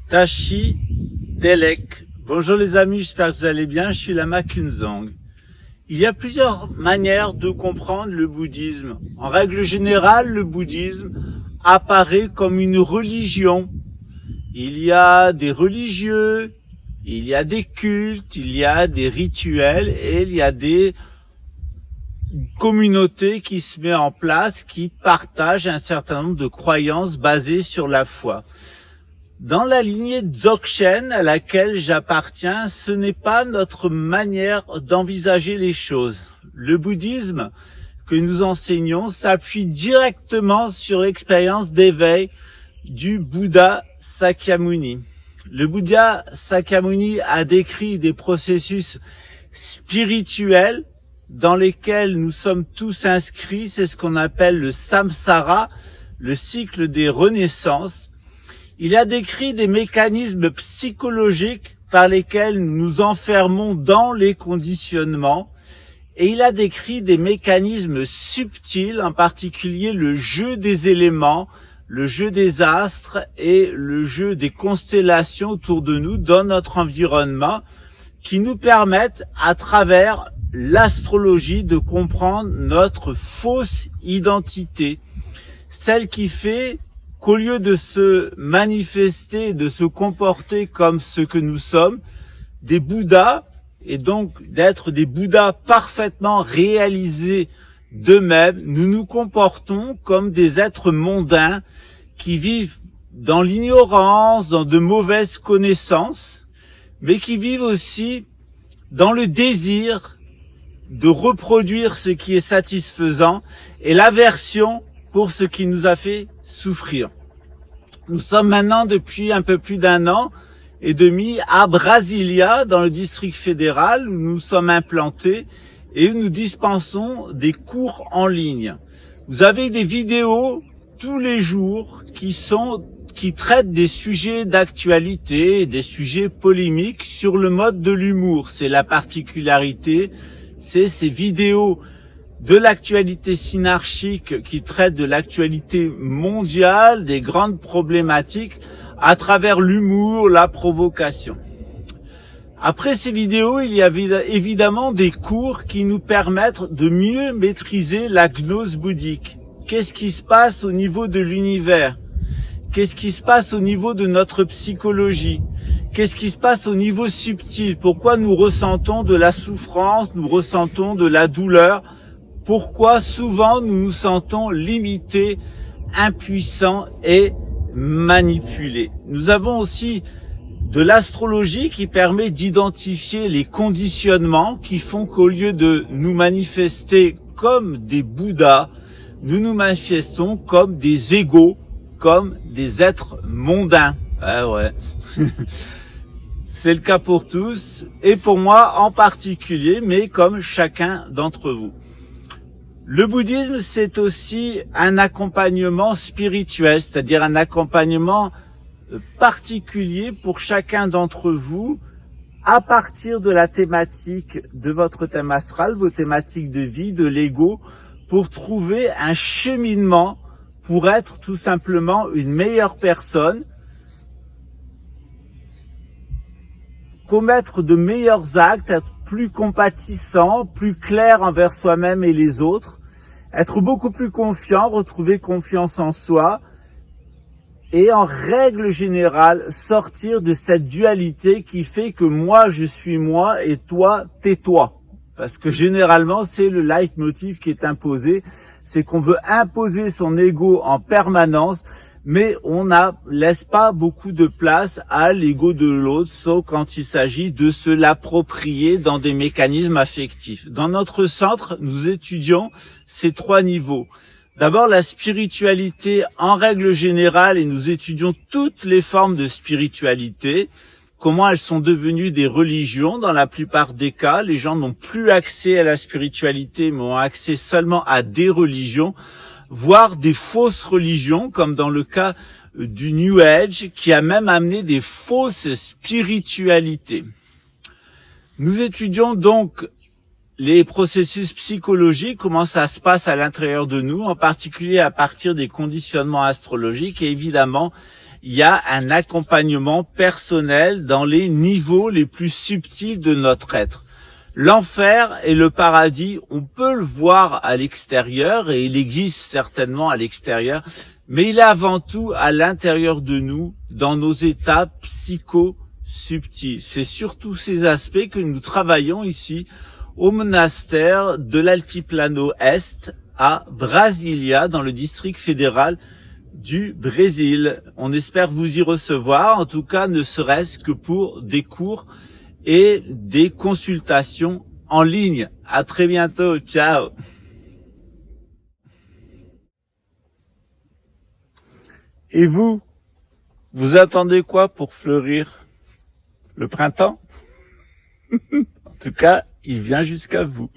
Tashi Delek. Bonjour les amis, j'espère que vous allez bien, je suis Lama Kunzang. Il y a plusieurs manières de comprendre le bouddhisme. En règle générale, le bouddhisme apparaît comme une religion. Il y a des religieux, il y a des cultes, il y a des rituels et il y a des communautés qui se mettent en place, qui partagent un certain nombre de croyances basées sur la foi. Dans la lignée Dzogchen à laquelle j'appartiens, ce n'est pas notre manière d'envisager les choses. Le bouddhisme que nous enseignons s'appuie directement sur l'expérience d'éveil du Bouddha Sakyamuni. Le Bouddha Sakyamuni a décrit des processus spirituels dans lesquels nous sommes tous inscrits. C'est ce qu'on appelle le samsara, le cycle des renaissances. Il a décrit des mécanismes psychologiques par lesquels nous nous enfermons dans les conditionnements et il a décrit des mécanismes subtils, en particulier le jeu des éléments, le jeu des astres et le jeu des constellations autour de nous dans notre environnement qui nous permettent à travers l'astrologie de comprendre notre fausse identité, celle qui fait qu'au lieu de se manifester, de se comporter comme ce que nous sommes, des Bouddhas, et donc d'être des Bouddhas parfaitement réalisés d'eux-mêmes, nous nous comportons comme des êtres mondains qui vivent dans l'ignorance, dans de mauvaises connaissances, mais qui vivent aussi dans le désir de reproduire ce qui est satisfaisant et l'aversion pour ce qui nous a fait souffrir. Nous sommes maintenant depuis un peu plus d'un an et demi à Brasilia, dans le district fédéral, où nous sommes implantés et où nous dispensons des cours en ligne. Vous avez des vidéos tous les jours qui traitent des sujets d'actualité, des sujets polémiques sur le mode de l'humour. C'est la particularité, c'est ces vidéos de l'actualité synarchique qui traite de l'actualité mondiale, des grandes problématiques à travers l'humour, la provocation. Après ces vidéos, il y a évidemment des cours qui nous permettent de mieux maîtriser la gnose bouddhique. Qu'est-ce qui se passe au niveau de l'univers? Qu'est-ce qui se passe au niveau de notre psychologie? Qu'est-ce qui se passe au niveau subtil? Pourquoi nous ressentons de la souffrance, nous ressentons de la douleur? Pourquoi souvent nous nous sentons limités, impuissants et manipulés? Nous avons aussi de l'astrologie qui permet d'identifier les conditionnements qui font qu'au lieu de nous manifester comme des Bouddhas, nous nous manifestons comme des égaux, comme des êtres mondains. Ah ouais. C'est le cas pour tous et pour moi en particulier, mais comme chacun d'entre vous. Le bouddhisme, c'est aussi un accompagnement spirituel, c'est-à-dire un accompagnement particulier pour chacun d'entre vous à partir de la thématique de votre thème astral, vos thématiques de vie, de l'ego, pour trouver un cheminement pour être tout simplement une meilleure personne, commettre de meilleurs actes, être plus compatissant, plus clair envers soi-même et les autres, être beaucoup plus confiant, retrouver confiance en soi et en règle générale sortir de cette dualité qui fait que moi je suis moi et toi t'es toi. Parce que généralement c'est le leitmotiv qui est imposé, c'est qu'on veut imposer son ego en permanence, mais on laisse pas beaucoup de place à l'ego de l'autre, sauf quand il s'agit de se l'approprier dans des mécanismes affectifs. Dans notre centre, nous étudions ces trois niveaux. D'abord, la spiritualité en règle générale, et nous étudions toutes les formes de spiritualité, comment elles sont devenues des religions. Dans la plupart des cas, les gens n'ont plus accès à la spiritualité, mais ont accès seulement à des religions, voire des fausses religions, comme dans le cas du New Age, qui a même amené des fausses spiritualités. Nous étudions donc les processus psychologiques, comment ça se passe à l'intérieur de nous, en particulier à partir des conditionnements astrologiques et évidemment il y a un accompagnement personnel dans les niveaux les plus subtils de notre être. L'enfer et le paradis, on peut le voir à l'extérieur, et il existe certainement à l'extérieur, mais il est avant tout à l'intérieur de nous, dans nos états psycho-subtils. C'est surtout ces aspects que nous travaillons ici au monastère de l'Altiplano Est à Brasilia, dans le district fédéral du Brésil. On espère vous y recevoir, en tout cas ne serait-ce que pour des cours et des consultations en ligne. À très bientôt, ciao. Et vous attendez quoi pour fleurir? Le printemps? En tout cas, il vient jusqu'à vous.